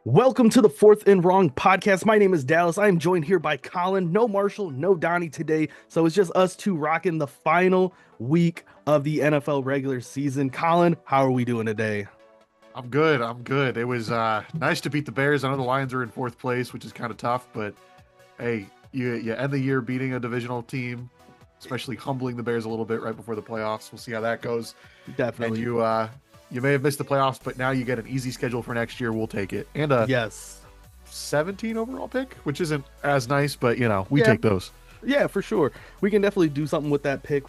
Welcome to the Fourth and Wrong podcast. My name is Dallas. I am joined here by Colin. No Marshall, no Donnie today. So it's just us two rocking the final week of the NFL regular season. Colin, how are we doing today? I'm good. I'm good. It was nice to beat the Bears. I know the Lions are in fourth place, which is kind of tough, but hey, you end the year beating a divisional team, especially humbling the Bears a little bit right before the playoffs. We'll see how that goes. Definitely. And you may have missed the playoffs, but now you get an easy schedule for next year. We'll take it. And a Yes. 17 overall pick, which isn't as nice, but we Yeah. take those. Yeah, for sure. We can definitely do something with that pick,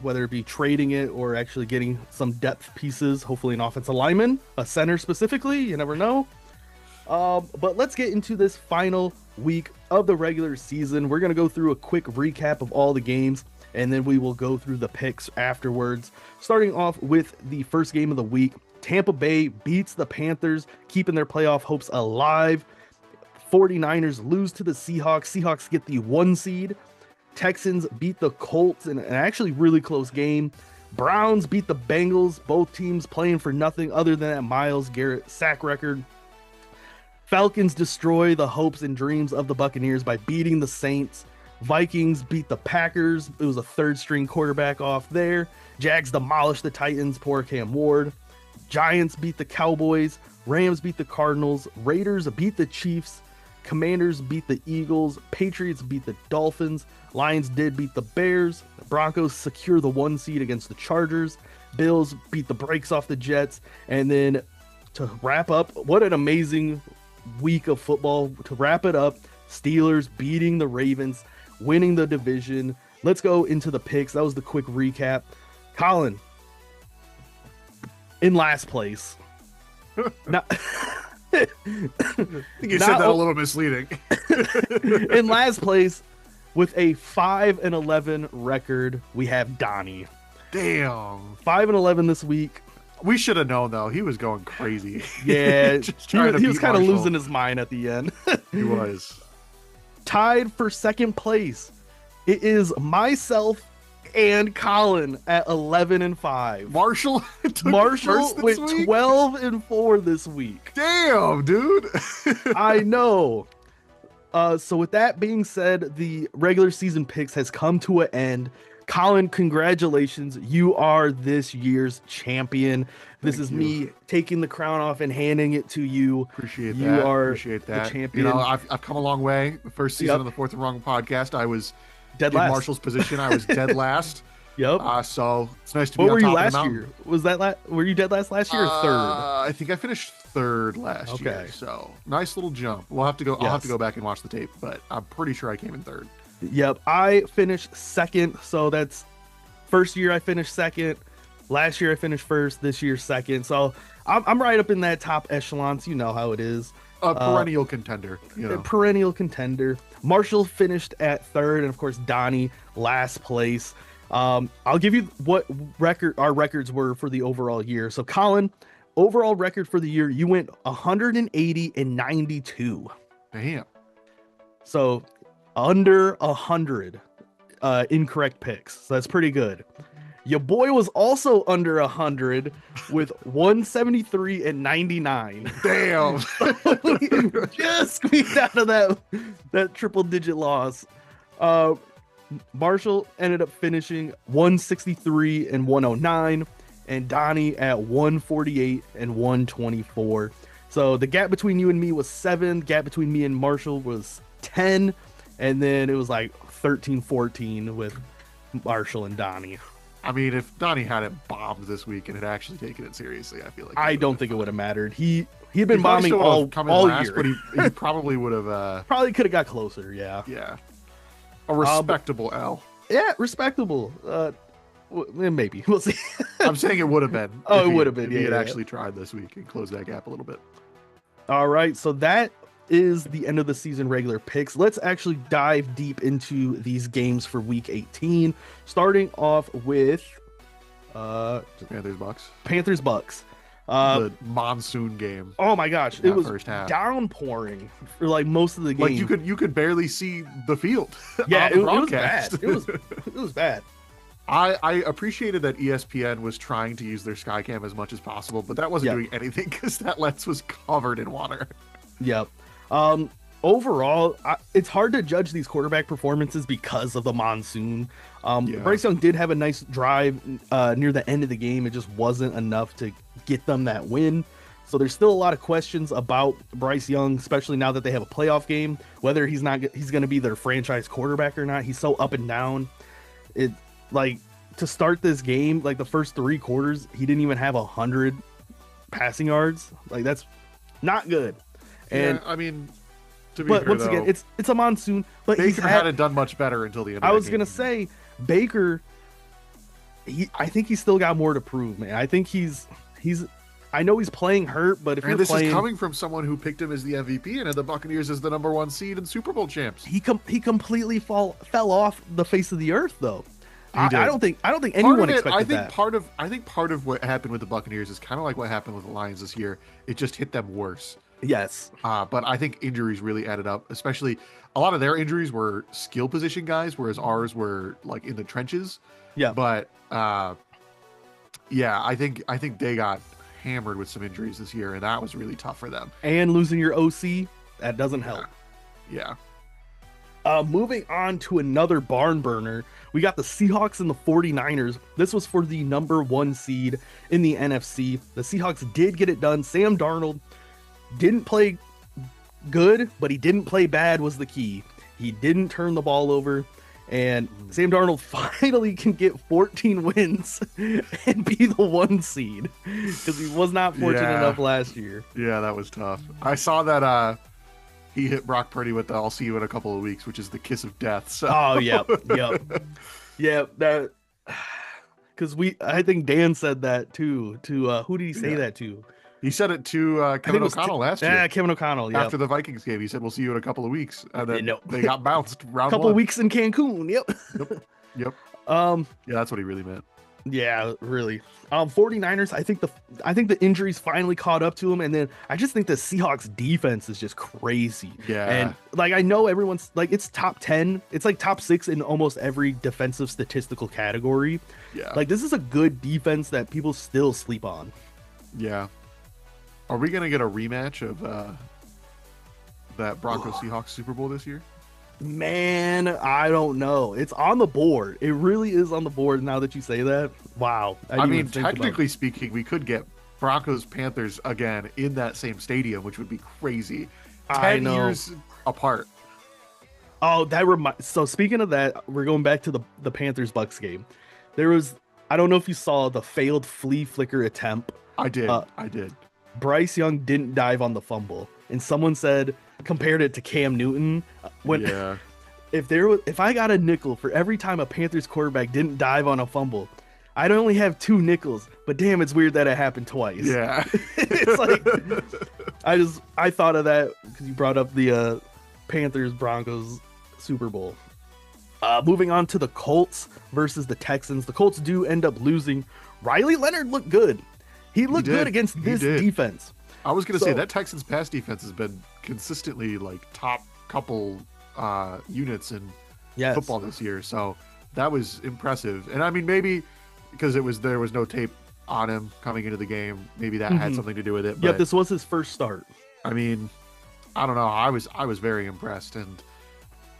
whether it be trading it or actually getting some depth pieces, hopefully an offensive lineman, a center specifically. You never know. But let's get into this final week of the regular season. We're going to go through a quick recap of all the games, and then we will go through the picks afterwards. Starting off with the first game of the week, Tampa Bay beats the Panthers, keeping their playoff hopes alive. 49ers lose to the Seahawks. Seahawks get the 1 seed. Texans beat the Colts in an actually really close game. Browns beat the Bengals, both teams playing for nothing other than that Myles Garrett sack record. Falcons destroy the hopes and dreams of the Buccaneers by beating the Saints. Vikings beat the Packers. It was a third string quarterback off there. Jags demolish the Titans, poor Cam Ward. Giants beat the Cowboys. Rams beat the Cardinals. Raiders beat the Chiefs. Commanders beat the Eagles. Patriots beat the Dolphins. Lions did beat the Bears. The Broncos secure the 1 seed against the Chargers. Bills beat the brakes off the Jets. And then to wrap up, what an amazing week of football. To wrap it up, Steelers beating the Ravens, winning the division. Let's go into the picks. That was the quick recap. Colin, in last place. Now, I think you said that a little misleading. in last place with a 5-11 record, we have Donnie. Damn. 5-11 this week. We should have known, though. He was going crazy. Yeah, Just trying to he was beat kind of Marshall. losing his mind at the end. He was. Tied for second place, it is myself and Colin at 11-5. Marshall took Marshall first this went week? 12-4 this week. Damn, dude. I know. So with that being said, the regular season picks has come to an end. Colin, congratulations. You are this year's champion. This Thank is you. me taking the crown off and handing it to you. Appreciate You that. are Appreciate that. the champion. You know, I've come a long way. The first season Yep. of the Fourth and Wrong podcast, I was Dead in last. Marshall's position. I was dead last. Yep. So it's nice to be What on were you top of the last mountain. year? Was that were you dead last year or third? I think I finished third last year. Okay. So nice little jump. We'll have to go. I'll have to Yes. go back and watch the tape, but I'm pretty sure I came in third. Yep. I finished second. So that's first year I finished second. Last year I finished first. This year second. So I'm right up in that top echelons. You know how it is. A perennial contender. You A know. perennial contender. Marshall finished at third, and of course Donnie last place. I'll give you what our records were for the overall year. So Colin, overall record for the year, you went 180-92. Damn. So under 100 incorrect picks. So that's pretty good. Your boy was also under 100 with 173-99. Damn. Just squeaked out of that triple digit loss. Marshall ended up finishing 163-109, and Donnie at 148-124. So the gap between you and me was 7. Gap between me and Marshall was 10, and then it was like 13-14 with Marshall and Donnie. I mean, if Donnie hadn't bombed this week and had actually taken it seriously, I feel like I don't think it would have mattered. He'd been He probably bombing still would've come in all last, year. but he probably would have. Probably could have got closer. Yeah. A respectable L. Yeah, respectable. Maybe we'll see. I'm saying it would have been. Oh, if it he- would have been, If he yeah, had yeah. actually tried this week and closed that gap a little bit. All right, so that is the end of the season regular picks. Let's actually dive deep into these games for week 18, starting off with Panthers Bucks. Panthers Bucks. The monsoon game. Oh my gosh, that it was first half. downpouring for like most of the game. Like you could barely see the field. yeah, on the it was bad. broadcast. It was bad. I appreciated that ESPN was trying to use their Skycam as much as possible, but that wasn't Yeah. doing anything because that lens was covered in water. Yep. Um, Overall, it's hard to judge these quarterback performances because of the monsoon. Yeah. Bryce Young did have a nice drive near the end of the game. It just wasn't enough to get them that win. So there's still a lot of questions about Bryce Young, especially now that they have a playoff game, whether he's going to be their franchise quarterback or not. He's so up and down. It like to start this game, like the first 3 quarters, he didn't even have 100 passing yards. Like that's not good. And yeah, I mean, to be but fair, once though, again, it's a monsoon. But Baker hadn't done much better until the end. I of was the gonna game. say Baker. I think he's still got more to prove, man. I think he's. I know he's playing hurt, but if And you're this playing, is coming from someone who picked him as the MVP and had the Buccaneers as the #1 seed and Super Bowl champs. he completely fell off the face of the earth, though. He did. I don't think anyone expected that. I think part of what happened with the Buccaneers is kind of like what happened with the Lions this year. It just hit them worse. Yes. But I think injuries really added up, especially a lot of their injuries were skill position guys, whereas ours were like in the trenches. Yeah. But yeah, I think they got hammered with some injuries this year, and that was really tough for them. And losing your OC, that doesn't help. Yeah. Moving on to another barn burner, we got the Seahawks and the 49ers. This was for the #1 seed in the NFC. The Seahawks did get it done. Sam Darnold didn't play good, but he didn't play bad was the key. He didn't turn the ball over, and Sam Darnold finally can get 14 wins and be the 1 seed because he was not fortunate enough last year. Yeah, that was tough. I saw that he hit Brock Purdy with the "I'll see you in a couple of weeks," which is the kiss of death. So. Oh, yep. That because I think Dan said that too. To who did he say that to? He said it to Kevin O'Connell last year. Yeah, Kevin O'Connell. Yeah. After the Vikings game, he said, "We'll see you in a couple of weeks," and then No. they got bounced round couple 1. weeks in Cancun. Yep. Yep. Yeah, that's what he really meant. Yeah, really. 49ers, I think the injuries finally caught up to him, and then I just think the Seahawks defense is just crazy. Yeah. And like I know everyone's like it's top 10, it's like top 6 in almost every defensive statistical category. Yeah. Like this is a good defense that people still sleep on. Yeah. Are we gonna get a rematch of that Broncos Seahawks Super Bowl this year? Man, I don't know. It's on the board. It really is on the board now that you say that. Wow. I mean, technically speaking, we could get Broncos Panthers again in that same stadium, which would be crazy. 10 years apart. Oh, so speaking of that, we're going back to the Panthers Bucks game. There was, I don't know if you saw the failed flea flicker attempt. I did. Bryce Young didn't dive on the fumble, and someone compared it to Cam Newton. If I got a nickel for every time a Panthers quarterback didn't dive on a fumble, I'd only have 2 nickels. But damn, it's weird that it happened twice. Yeah. It's like I thought of that because you brought up the Panthers Broncos Super Bowl. Moving on to the Colts versus the Texans. The Colts do end up losing. Riley Leonard looked good. He looked good against this defense. I was going to say that Texans pass defense has been consistently like top couple units in football this year. So that was impressive. And I mean, maybe because there was no tape on him coming into the game, maybe that had something to do with it. But, this was his first start. I mean, I don't know. I was very impressed, and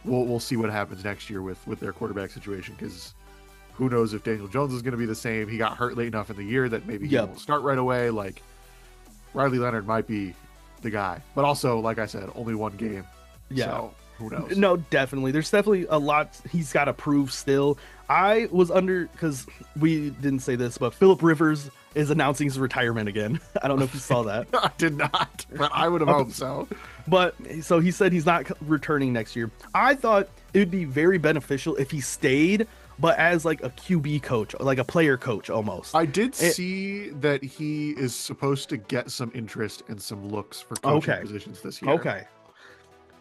we'll see what happens next year with their quarterback situation, because who knows if Daniel Jones is going to be the same. He got hurt late enough in the year that maybe he won't start right away. Like, Riley Leonard might be the guy, but also, like I said, only 1 game. Yeah. So who knows? No, definitely. There's definitely a lot he's got to prove still. I was because we didn't say this, but Phillip Rivers is announcing his retirement again. I don't know if you saw that. I did not, but I would have hoped so. But so he said he's not returning next year. I thought it would be very beneficial if he stayed, but as like a QB coach, like a player coach almost. I did see that he is supposed to get some interest and some looks for coaching positions this year. Okay.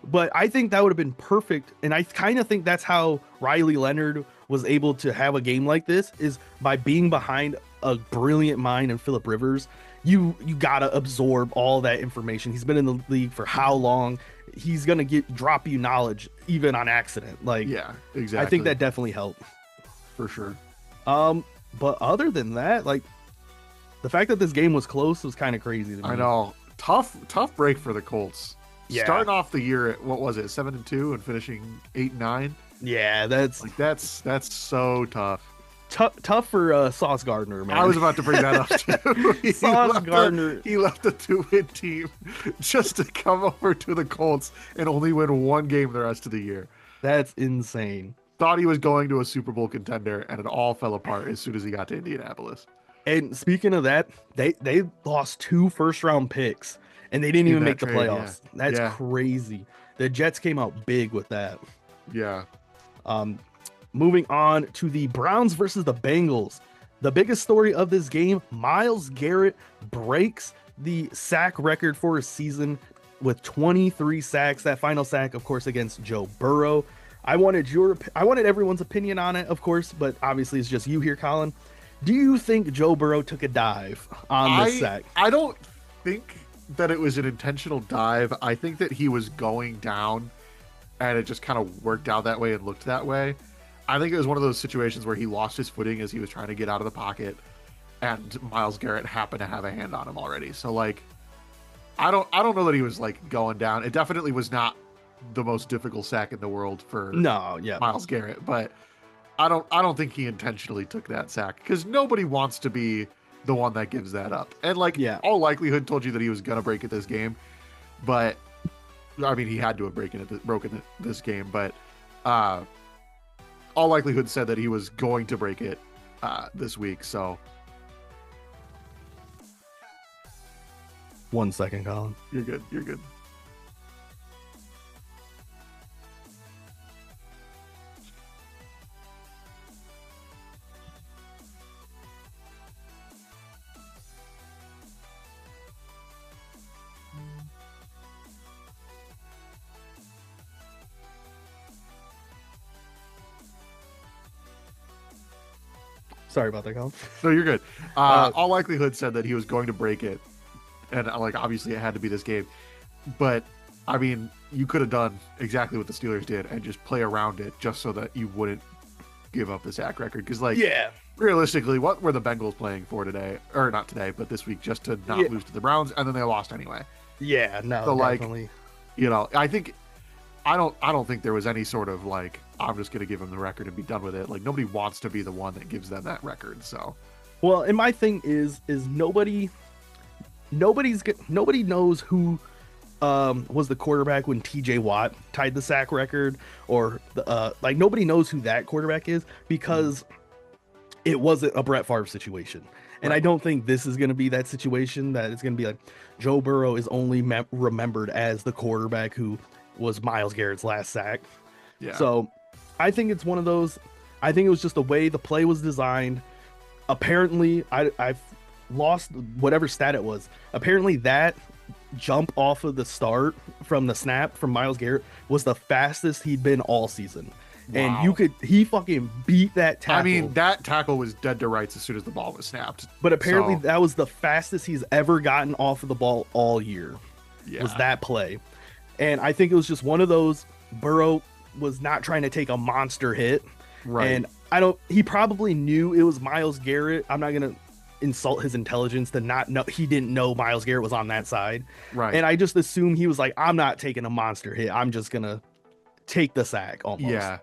But I think that would have been perfect. And I kind of think that's how Riley Leonard was able to have a game like this, is by being behind a brilliant mind in Phillip Rivers. You got to absorb all that information. He's been in the league for how long? He's going to drop you knowledge even on accident. Like, yeah, exactly. I think that definitely helped. For sure. But other than that, like, the fact that this game was close was kind of crazy to me. I know. Tough break for the Colts. Yeah, starting off the year at, what was it, 7-2 and finishing 8-9. yeah, that's Like that's so tough. tough for Sauce Gardner, man. I was about to bring that up too. Sauce Gardner. He left a 2-win team just to come over to the Colts and only win one game the rest of the year. That's insane. Thought he was going to a Super Bowl contender, and it all fell apart as soon as he got to Indianapolis. And speaking of that, they lost 2 first-round picks, and they didn't In even that make the trade, playoffs. yeah. That's Yeah. crazy. The Jets came out big with that. Yeah. Moving on to the Browns versus the Bengals. The biggest story of this game, Myles Garrett breaks the sack record for a season with 23 sacks. That final sack, of course, against Joe Burrow. I wanted everyone's opinion on it, of course, but obviously it's just you here, Colin. Do you think Joe Burrow took a dive on this sack? I don't think that it was an intentional dive. I think that he was going down and it just kind of worked out that way and looked that way. I think it was one of those situations where he lost his footing as he was trying to get out of the pocket, and Myles Garrett happened to have a hand on him already. So like, I don't know that he was like going down. It definitely was not the most difficult sack in the world for Myles Garrett, but I don't think he intentionally took that sack, because nobody wants to be the one that gives that up. And like, all likelihood told you that he was gonna break it this game, but I mean, he had to have broken it this game, but all likelihood said that he was going to break it this week. So 1 second, Colin. You're good. Sorry about that, Colin. No, you're good. All likelihood said that he was going to break it, and like obviously it had to be this game. But I mean, you could have done exactly what the Steelers did and just play around it, just so that you wouldn't give up the sack record. Because like, realistically, what were the Bengals playing for today, or not today, but this week, just to not lose to the Browns, and then they lost anyway. Yeah, no, so definitely. Like, you know, I don't think there was any sort of like, I'm just going to give him the record and be done with it. Like, nobody wants to be the one that gives them that record. So, well, and my thing is nobody knows who was the quarterback when TJ Watt tied the sack record, or like nobody knows who that quarterback is, because it wasn't a Brett Favre situation. And I don't think this is going to be that situation, that it's going to be like Joe Burrow is only remembered as the quarterback who was Myles Garrett's last sack. Yeah. So I think it's one of those. I think it was just the way the play was designed. Apparently, I've lost whatever stat it was. Apparently, that jump off of the start from the snap from Myles Garrett was the fastest he'd been all season. Wow. And he fucking beat that tackle. I mean, that tackle was dead to rights as soon as the ball was snapped. But apparently that was the fastest he's ever gotten off of the ball all year. Yeah. Was that play. And I think it was just one of those, Burrow was not trying to take a monster hit. Right. And he probably knew it was Myles Garrett. I'm not going to insult his intelligence to not know. He didn't know Myles Garrett was on that side. Right. And I just assume he was like, I'm not taking a monster hit. I'm just going to take the sack almost. Yeah.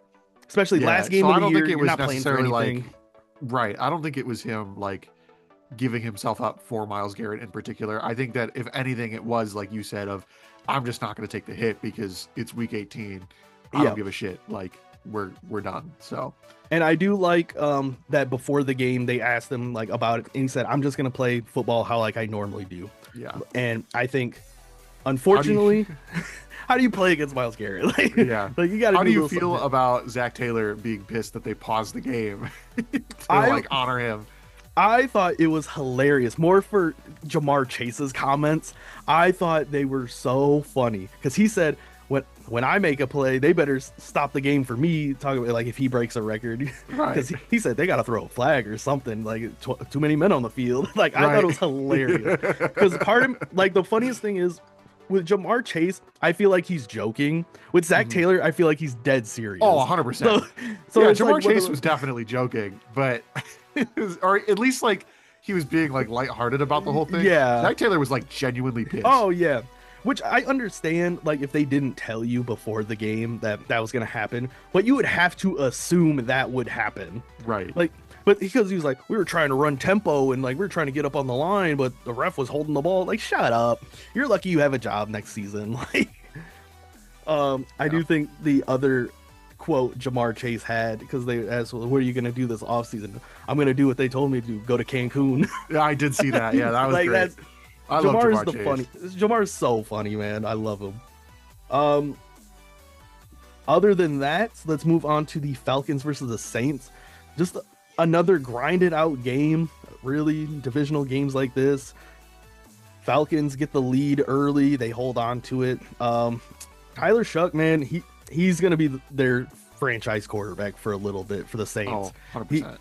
Especially last game of the year, you're not playing for anything. Right. I don't think it was him like giving himself up for Myles Garrett in particular. I think that if anything, it was like you said, of I'm just not going to take the hit because it's week 18. I don't give a shit. Like we're done. So, and I do like that before the game they asked him like about it, and he said, I'm just going to play football how like I normally do. Yeah. And I think, unfortunately, how do you play against Myles Garrett? Like, like you got to. How do you feel about Zach Taylor being pissed that they paused the game to like honor him? I thought it was hilarious. More for Jamar Chase's comments. I thought they were so funny because he said, when I make a play, they better stop the game for me. Talking about like if he breaks a record, because he said they got to throw a flag or something, like too many men on the field. Like I thought it was hilarious because part of like the funniest thing is with Jamar Chase, I feel like he's joking. With Zach Taylor, I feel like he's dead serious. Oh, 100%. So yeah, Jamar Chase was definitely joking, but or at least like he was being like lighthearted about the whole thing. Yeah, Zach Taylor was like genuinely pissed. Oh yeah. Which I understand, like if they didn't tell you before the game that that was going to happen, but you would have to assume that would happen. Right. Like, but because he was like, we were trying to run tempo and like we were trying to get up on the line, but the ref was holding the ball. Like, shut up. You're lucky you have a job next season. Like, I do think the other quote Jamar Chase had, because they asked, well, what are you going to do this offseason? I'm going to do what they told me to do, go to Cancun. Yeah, I did see that. Yeah, that was like, great. I love Jamar's Jamar the Chase. funny. Jamar's so funny, man. I love him. Other than that, let's move on to the Falcons versus the Saints. Just another grinded out game. Really, divisional games like this. Falcons get the lead early. They hold on to it. Tyler Shuck, man, he's gonna be their franchise quarterback for a little bit for the Saints. Oh, 100%.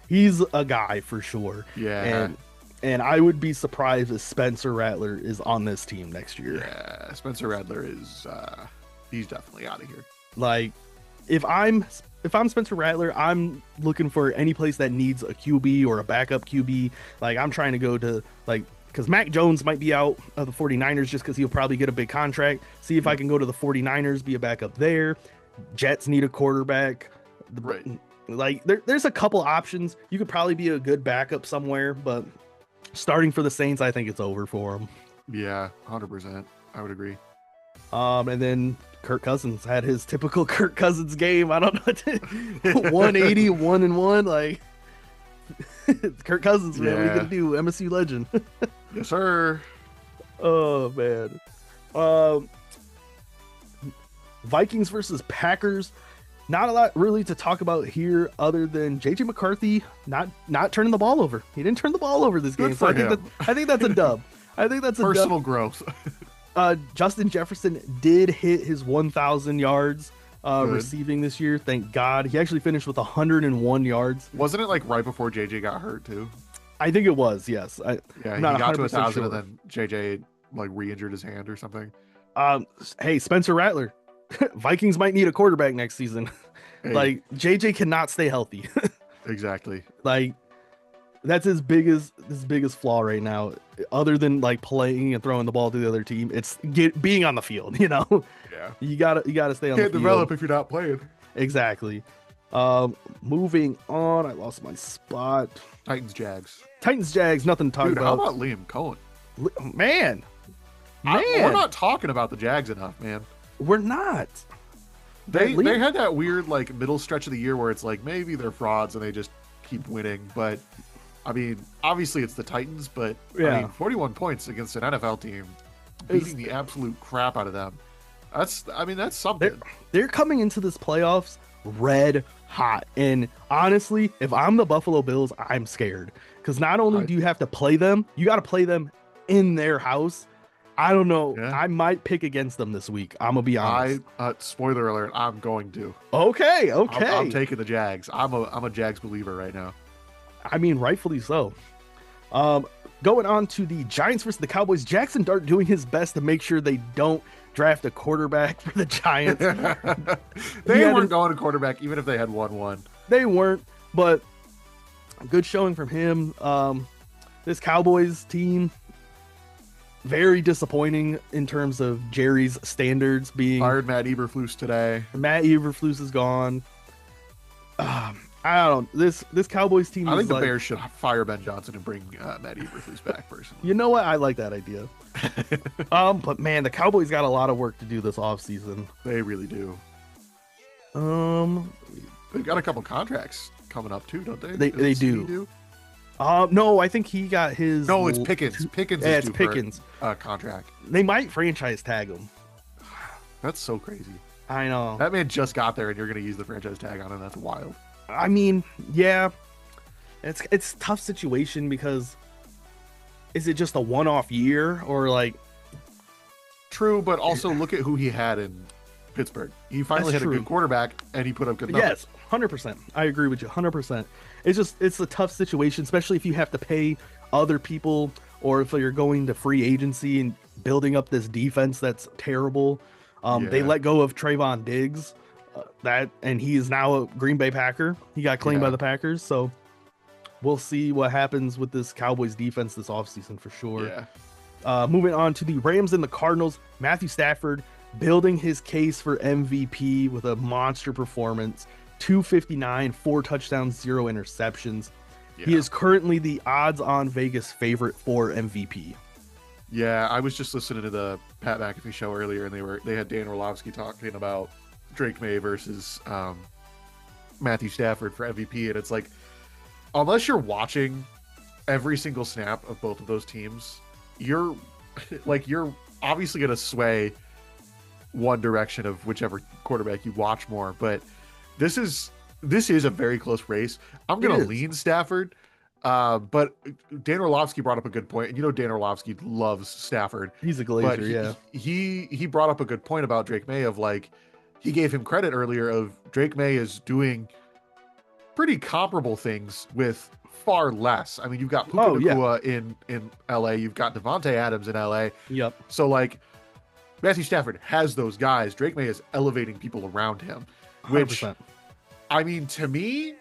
He's a guy for sure. Yeah. And I would be surprised if Spencer Rattler is on this team next year. Yeah, Spencer Rattler is he's definitely out of here. Like, if I'm Spencer Rattler, I'm looking for any place that needs a QB or a backup QB. Like, I'm trying to go to, like, because Mac Jones might be out of the 49ers just because he'll probably get a big contract. See if I can go to the 49ers, be a backup there. Jets need a quarterback. Right. Like, there's a couple options. You could probably be a good backup somewhere, but starting for the Saints, I think it's over for them. Yeah, 100%. I would agree. And then Kirk Cousins had his typical Kirk Cousins game. I don't know, 180, 1-1. Like, it's Kirk Cousins, man. What are you gonna do? MSU legend. Yes, sir. Oh man. Vikings versus Packers. Not a lot really to talk about here other than JJ McCarthy not turning the ball over. He didn't turn the ball over this game. So I think that's a dub. I think that's a personal dub. growth. Justin Jefferson did hit his 1,000 yards receiving this year. Thank God. He actually finished with 101 yards. Wasn't it like right before JJ got hurt too? I think it was, yes. Yeah, he got to 1,000 sure. And then JJ like re-injured his hand or something. Hey, Spencer Rattler. Vikings might need a quarterback next season. Hey. Like, JJ cannot stay healthy. Exactly. Like, that's his biggest flaw right now. Other than like playing and throwing the ball to the other team, it's being on the field. You know. Yeah. You gotta stay on the field. Can't develop if you're not playing. Exactly. Moving on. I lost my spot. Titans Jags. Nothing to talk about. How about Liam Cohen? Man. We're not talking about the Jags enough, man. We're not. They had that weird like middle stretch of the year where it's like maybe they're frauds and they just keep winning, but I mean, obviously it's the Titans, but yeah. I mean, 41 points against an NFL team, beating the absolute crap out of them. That's something. They're coming into this playoffs red hot, and honestly, if I'm the Buffalo Bills, I'm scared because not only do you have to play them, you got to play them in their house. I don't know. Yeah. I might pick against them this week. I'm gonna be honest. Spoiler alert. I'm going to. Okay. I'm taking the Jags. I'm a Jags believer right now. I mean, rightfully so. Going on to the Giants versus the Cowboys. Jackson Dart doing his best to make sure they don't draft a quarterback for the Giants. They weren't going to quarterback even if they had 1-1. They weren't, but good showing from him. This Cowboys team, very disappointing in terms of Jerry's standards being fired. Matt Eberflus today. Matt Eberflus is gone. I don't know. This Cowboys team. I think the Bears should fire Ben Johnson and bring Matt Eberflus back personally. You know what? I like that idea. But man, the Cowboys got a lot of work to do this offseason. They really do. They've got a couple contracts coming up too, don't they? They do. No, I think he got his. No, it's Pickens. Pickens is due Pickens contract. They might franchise tag him. That's so crazy. I know. That man just got there, and you're going to use the franchise tag on him. That's wild. I mean, yeah, it's a tough situation because is it just a one-off year or like? True, but also look at who he had in Pittsburgh. He finally had a good quarterback, and he put up good numbers. Yes, 100%. I agree with you, 100%. It's a tough situation, especially if you have to pay other people or if you're going to free agency and building up this defense that's terrible. They let go of Trayvon Diggs, and he is now a Green Bay Packer. He got claimed by the Packers, so we'll see what happens with this Cowboys defense this offseason for sure. Moving on to the Rams and the Cardinals, Matthew Stafford building his case for MVP with a monster performance, 259, 4 touchdowns, 0 interceptions. Yeah. He is currently the odds-on Vegas favorite for MVP. Yeah, I was just listening to the Pat McAfee show earlier, and they had Dan Orlovsky talking about Drake May versus Matthew Stafford for MVP, and it's like, unless you're watching every single snap of both of those teams, you're obviously gonna sway one direction of whichever quarterback you watch more. But this is a very close race. I'm gonna lean Stafford. But Dan Orlovsky brought up a good point, and you know Dan Orlovsky loves Stafford. He's a glazer, yeah. He brought up a good point about Drake May of like, he gave him credit earlier of Drake May is doing pretty comparable things with far less. I mean, you've got Puka Nacua in LA, you've got Devontae Adams in LA. Yep. So like, Matthew Stafford has those guys. Drake May is elevating people around him, which 100%. I mean, to me,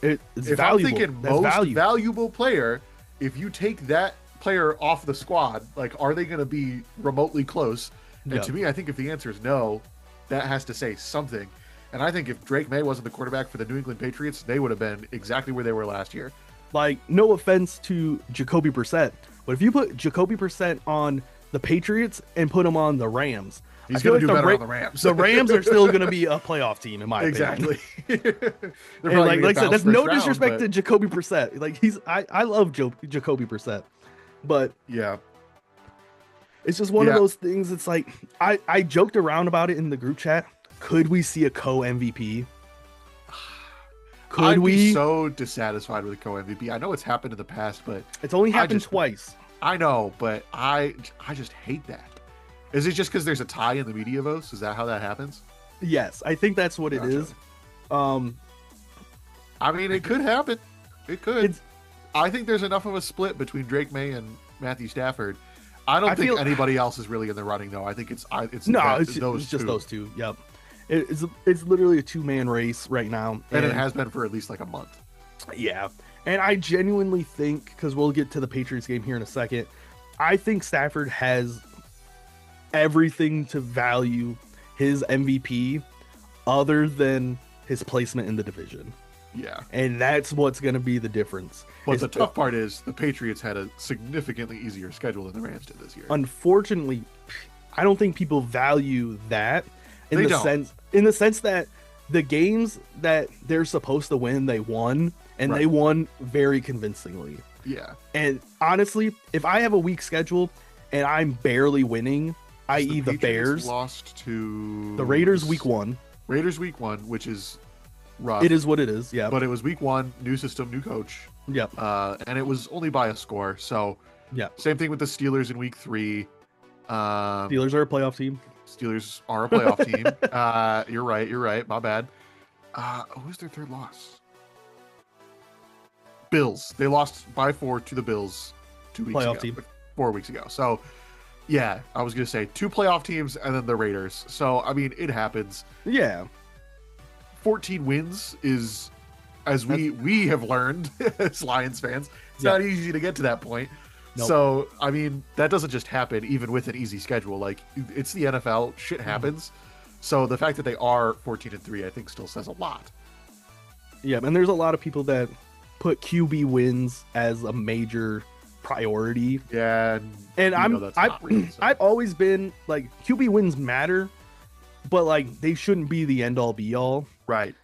it's if valuable. I'm thinking most valuable player, if you take that player off the squad, like, are they going to be remotely close? And to me, I think if the answer is no, that has to say something. And I think if Drake May wasn't the quarterback for the New England Patriots, they would have been exactly where they were last year. Like, no offense to Jacoby Brissett, but if you put Jacoby Brissett on the Patriots and put him on the Rams, he's going to do better on the Rams. The Rams are still going to be a playoff team, in my opinion. Exactly. And like I said, that's no disrespect to Jacoby Brissett. Like, I love Jacoby Brissett, but yeah, it's just one of those things. It's like, I joked around about it in the group chat. Could we see a co-MVP? I'd be so dissatisfied with a co-MVP. I know it's happened in the past, but it's only happened twice. I know, but I just hate that. Is it just because there's a tie in the media votes? Is that how that happens? Yes, I think that's what it is. I mean, it could happen. It could. I think there's enough of a split between Drake May and Matthew Stafford. I don't think anybody else is really in the running, though. I think it's just those two. Yep. It's literally a 2-man race right now. And it has been for at least like a month. Yeah. And I genuinely think, because we'll get to the Patriots game here in a second, I think Stafford has everything to value his MVP other than his placement in the division. Yeah. And that's what's going to be the difference. But the tough part is the Patriots had a significantly easier schedule than the Rams did this year. Unfortunately, I don't think people value that in the sense that the games that they're supposed to win, they won, and they won very convincingly. Yeah. And honestly, if I have a weak schedule and I'm barely winning, i.e. the Bears lost to the Raiders week 1. Raiders week 1, which is rough. It is what it is, yeah. But it was week 1, new system, new coach. Yep. And it was only by a score. So yeah. Same thing with the Steelers in week 3. Steelers are a playoff team. Steelers are a playoff team. You're right. My bad. Who's their third loss? Bills. They lost by 4 to the Bills 2 weeks ago. Team. 4 weeks ago. So, yeah, I was going to say 2 playoff teams and then the Raiders. So, I mean, it happens. Yeah. 14 wins is, as we have learned as Lions fans, it's not easy to get to that point. Nope. So, I mean, that doesn't just happen even with an easy schedule. Like, it's the NFL. Shit happens. So, the fact that they are 14-3, I think, still says a lot. Yeah, and there's a lot of people that put QB wins as a major priority. Yeah, and I've always been like, QB wins matter, but like, they shouldn't be the end all be all. Right.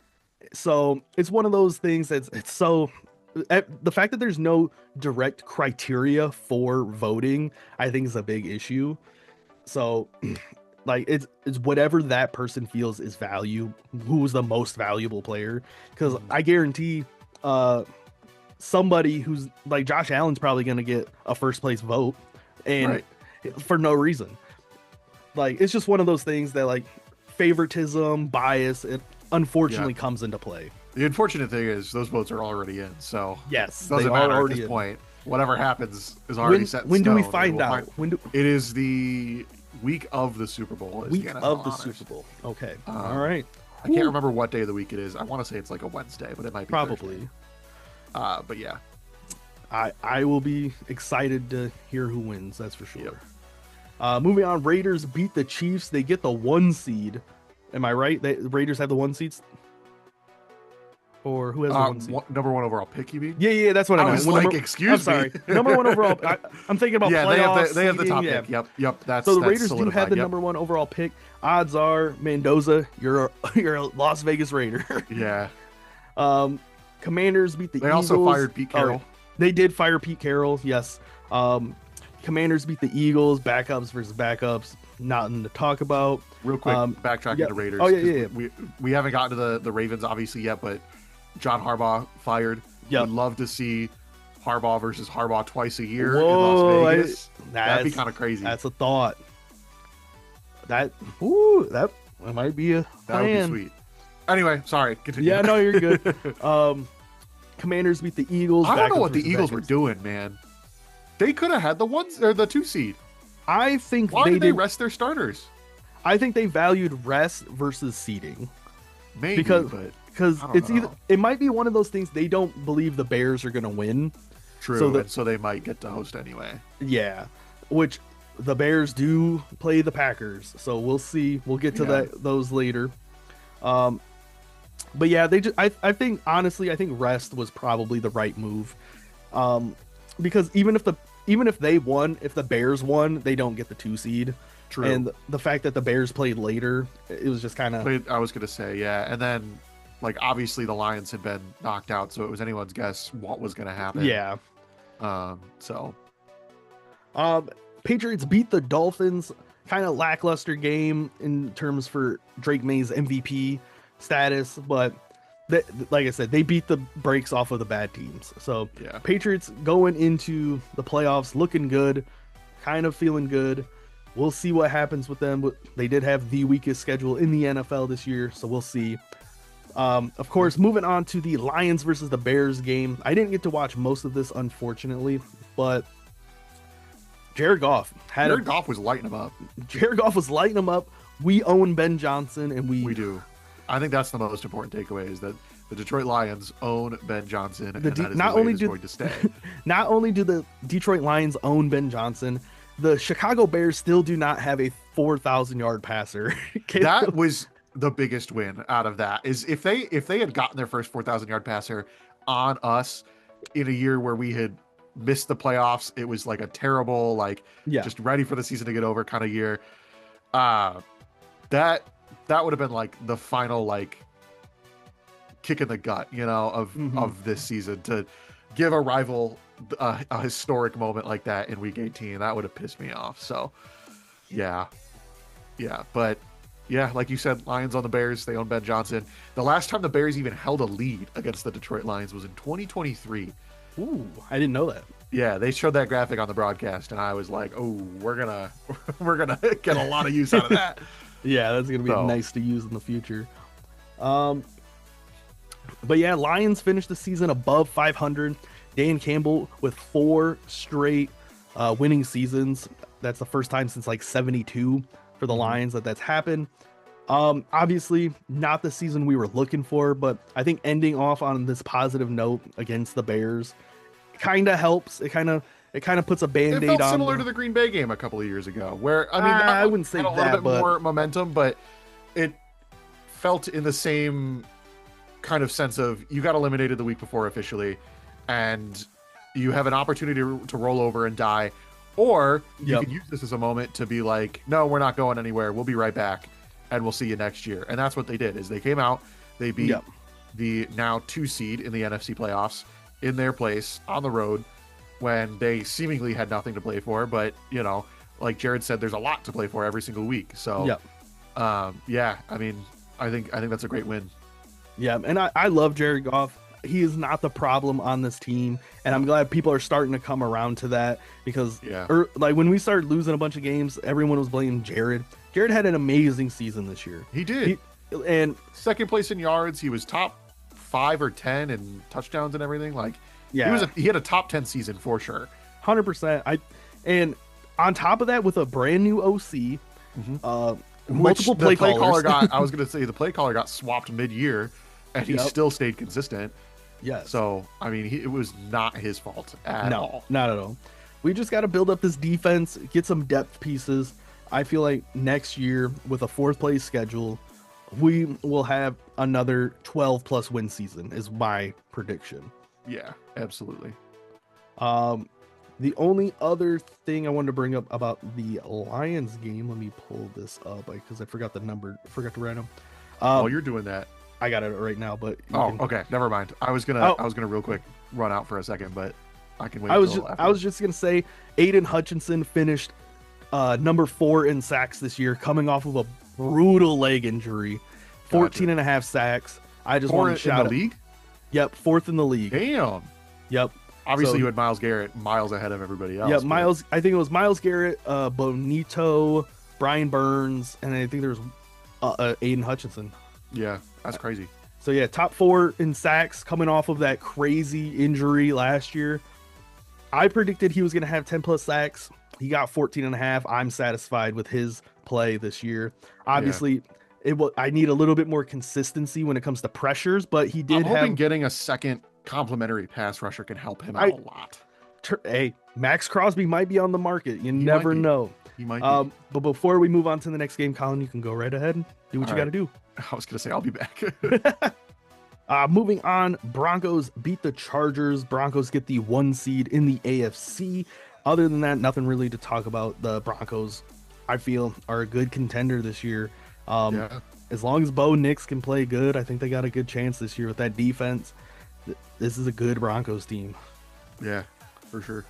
So, it's one of those things that's the fact that there's no direct criteria for voting, I think, is a big issue. So, like, it's whatever that person feels is value, who's the most valuable player. Because I guarantee somebody who's like Josh Allen's probably going to get a first place vote, and for no reason. Like, it's just one of those things that, like, favoritism, bias, it unfortunately comes into play. The unfortunate thing is those votes are already in, so yes, it doesn't matter at this point. Whatever happens is already set in when stone. Do we find out? It is the week of the Super Bowl. Week of the Super Bowl. Okay. All right. I can't remember what day of the week it is. I want to say it's like a Wednesday, but it might be probably Thursday. But yeah. I will be excited to hear who wins. That's for sure. Yep. Moving on, Raiders beat the Chiefs. They get the 1 seed. Am I right? The Raiders have the 1 seeds, or who has the 1 seed? Number 1 overall pick, you mean? Yeah, that's what I meant. was like, I'm excuse me. sorry. Number 1 overall. I'm thinking about Yeah, playoffs. they have the top seeding. pick. Yep. So the Raiders do solidified. have the Yep. number 1 overall pick. Odds are Mendoza, you're a Las Vegas Raider. Yeah. Commanders beat the They Eagles. also fired Pete Carroll. They did fire Pete Carroll, yes. Commanders beat the Eagles. Backups versus backups. Nothing to talk about. Real quick, backtracking to Raiders. Oh, yeah. We haven't gotten to the Ravens, obviously, yet, but John Harbaugh fired. Yep. Would love to see Harbaugh versus Harbaugh twice a year Whoa, in Las Vegas. That'd be kind of crazy. That's a thought. That might be a That would be sweet. Anyway, sorry. Continue. Yeah, no, you're good. Commanders beat the Eagles. I don't know Backups what the versus Eagles were backups. doing, man. They could have had the 2 seed. I think Why did they rest their starters? I think they valued rest versus seeding. Maybe, because I it's don't either know. it might be one of those things they don't believe the Bears are going to win. True, so they might get to host anyway. Yeah, which the Bears do play the Packers, so we'll see. We'll get to those later. But yeah, I think honestly, I think rest was probably the right move. Because even if they won, if the Bears won, they don't get the 2 seed. True. And the fact that the Bears played later, it was just kind of. I was gonna say, yeah, and then like obviously the Lions had been knocked out, so it was anyone's guess what was gonna happen. Yeah. So. Patriots beat the Dolphins. Kind of lackluster game in terms for Drake May's MVP status, but like I said, they beat the brakes off of the bad teams. So yeah, Patriots going into the playoffs looking good, kind of feeling good. We'll see what happens with them. They did have the weakest schedule in the NFL this year, so we'll see. Of course, moving on to the Lions versus the Bears game. I didn't get to watch most of this, unfortunately, but Jared Goff was lighting them up. Jared Goff was lighting them up. We own Ben Johnson, and we do. I think that's the most important takeaway is that the Detroit Lions own Ben Johnson, and that is not the way only it is going to stay. Not only do the Detroit Lions own Ben Johnson, the Chicago Bears still do not have a 4,000-yard passer. That was the biggest win out of that. Is if they had gotten their first 4,000-yard passer on us in a year where we had missed the playoffs, it was like a terrible, just ready for the season to get over kind of year. That would have been like the final kick in the gut, of this season, to give a rival a historic moment like that in week 18. That would have pissed me off. So yeah, but yeah, like you said, Lions on the Bears, they own Ben Johnson. The last time the Bears even held a lead against the Detroit Lions was in 2023. Ooh, I didn't know that. Yeah, they showed that graphic on the broadcast, and I was like, "Oh, we're gonna get a lot of use out of that." Yeah, that's gonna be nice to use in the future. But yeah, Lions finished the season above 500. Dan Campbell with 4 straight winning seasons. That's the first time since 72 for the Lions that's happened. Obviously not the season we were looking for, but I think ending off on this positive note against the Bears kind of helps. It kind of puts a band-aid on. It felt similar to the Green Bay game a couple of years ago, where I wouldn't say had a little bit more momentum, but it felt in the same kind of sense of you got eliminated the week before officially, and you have an opportunity to roll over and die, or you can use this as a moment to be like, no, we're not going anywhere. We'll be right back, and we'll see you next year. And that's what they did. Is they came out, they beat the now 2 seed in the NFC playoffs in their place on the road when they seemingly had nothing to play for. But like Jared said, there's a lot to play for every single week. So I think that's a great win. Yeah, and I love Jared Goff. He is not the problem on this team, and I'm glad people are starting to come around to that, because when we started losing a bunch of games, everyone was blaming Jared. Jared had an amazing season this year. He did. And second place in yards. He was top 5 or 10 in touchdowns and everything. He had a top 10 season for sure. 100%. And on top of that, with a brand new OC, multiple play callers. I was going to say the play caller got swapped mid-year, and he still stayed consistent. Yes. So, I mean, it was not his fault at all. Not at all. We just got to build up this defense, get some depth pieces. I feel like next year with a fourth place schedule, we will have another 12 plus win season is my prediction. Yeah, absolutely. The only other thing I wanted to bring up about the Lions game, let me pull this up because I forgot the number, forgot to write them. While you're doing that, I got it right now, but okay, never mind. I was gonna real quick run out for a second, but I can wait. I was just gonna say Aiden Hutchinson finished number 4 in sacks this year, coming off of a brutal leg injury. 14 and a half sacks. I just want to shout in the league. Yep, 4th in the league. Damn. Yep. Obviously, you had Myles Garrett miles ahead of everybody else. Yeah, Miles. I think it was Myles Garrett, Bonito, Brian Burns, and I think there was Aiden Hutchinson. Yeah, that's crazy. So yeah, top 4 in sacks, coming off of that crazy injury last year. I predicted he was going to have 10 plus sacks. He got 14 and a half. I'm satisfied with his play this year. Obviously, I need a little bit more consistency when it comes to pressures, but he did I'm hoping getting a second complimentary pass rusher can help him out a lot. Hey, Max Crosby might be on the market. You never know. He might be. But before we move on to the next game, Colin, you can go right ahead and do what you got to do. I was going to say, I'll be back. Moving on, Broncos beat the Chargers. Broncos get the 1 seed in the AFC. Other than that, nothing really to talk about. The Broncos, I feel, are a good contender this year. As long as Bo Nix can play good, I think they got a good chance this year with that defense. This is a good Broncos team. Yeah, for sure.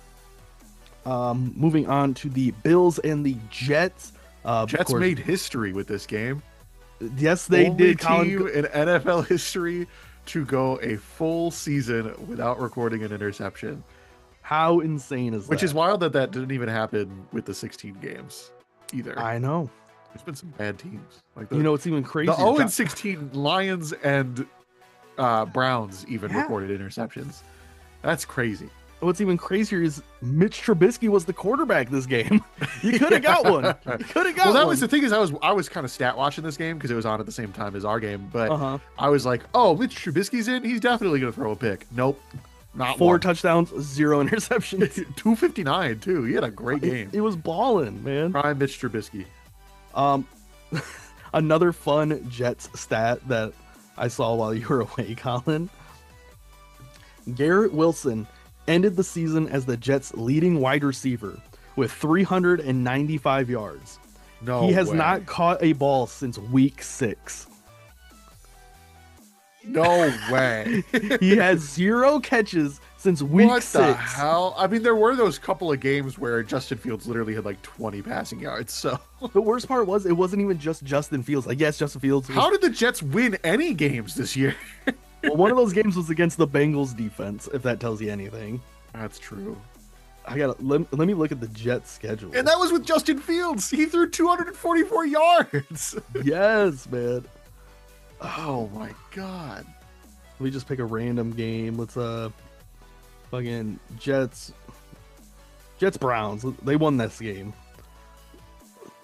Moving on to the Bills and the Jets. Jets made history with this game. Yes, they did. Team in NFL history to go a full season without recording an interception. How insane is that? Which is wild that didn't even happen with the 16 games either. I know. There's been some bad teams. Like it's even crazy. The 0-16 Lions and Browns even recorded interceptions. That's crazy. What's even crazier is Mitch Trubisky was the quarterback this game. You could have got one. You could have got one. Well, that was the thing is I was kind of stat watching this game because it was on at the same time as our game. But I was like, oh, Mitch Trubisky's in. He's definitely going to throw a pick. Nope. Not 4 touchdowns, 0 interceptions. 259 too. He had a great game. It was balling, man. Prime Mitch Trubisky. Another fun Jets stat that I saw while you were away, Colin. Garrett Wilson ended the season as the Jets' leading wide receiver with 395 yards. No, he has not caught a ball since week 6. No way. He has 0 catches since week 6. What the hell? I mean, there were those couple of games where Justin Fields literally had like 20 passing yards. So the worst part was it wasn't even just Justin Fields. Like, yes, Justin Fields. How did the Jets win any games this year? Well, one of those games was against the Bengals defense, if that tells you anything. That's true. Let me look at the Jets schedule. And that was with Justin Fields. He threw 244 yards. Yes, man. Oh my god. Let me just pick a random game. Let's fucking Jets Browns. They won this game.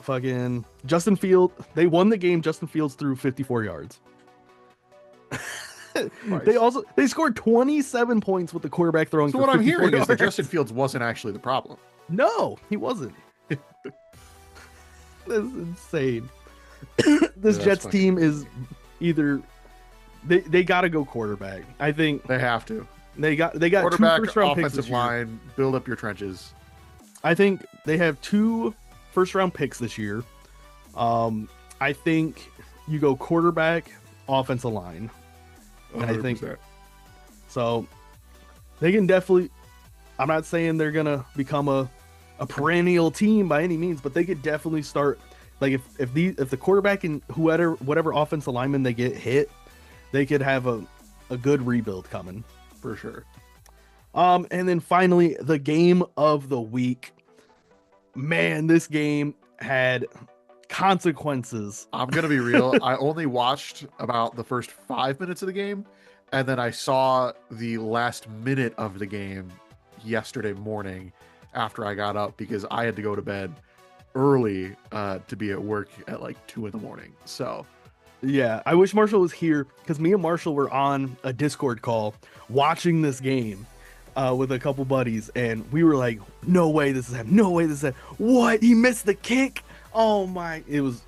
Fucking Justin Fields. They won the game. Justin Fields threw 54 yards. They scored 27 points with the quarterback throwing. So what I'm hearing is that Justin Fields wasn't actually the problem. No, he wasn't. That's insane. This Jets team is either they got to go quarterback. I think they have to. They got quarterback, 2 first-round picks offensive line, build up your trenches. I think they have 2 first-round picks this year. I think you go quarterback, offensive line. And I think so. They can definitely. I'm not saying they're gonna become a perennial team by any means, but they could definitely start. Like if the quarterback and whatever offensive lineman they get hit, they could have a good rebuild coming for sure. And then finally the game of the week. Man, this game had consequences. I'm gonna be real. I only watched about the first 5 minutes of the game, and then I saw the last minute of the game yesterday morning after I got up because I had to go to bed early to be at work at like 2 a.m. So Yeah, I wish Marshall was here because me and Marshall were on a Discord call watching this game with a couple buddies, and we were like, "No way, this is happening! No way, this is happening. What? He missed the kick! Oh my! It was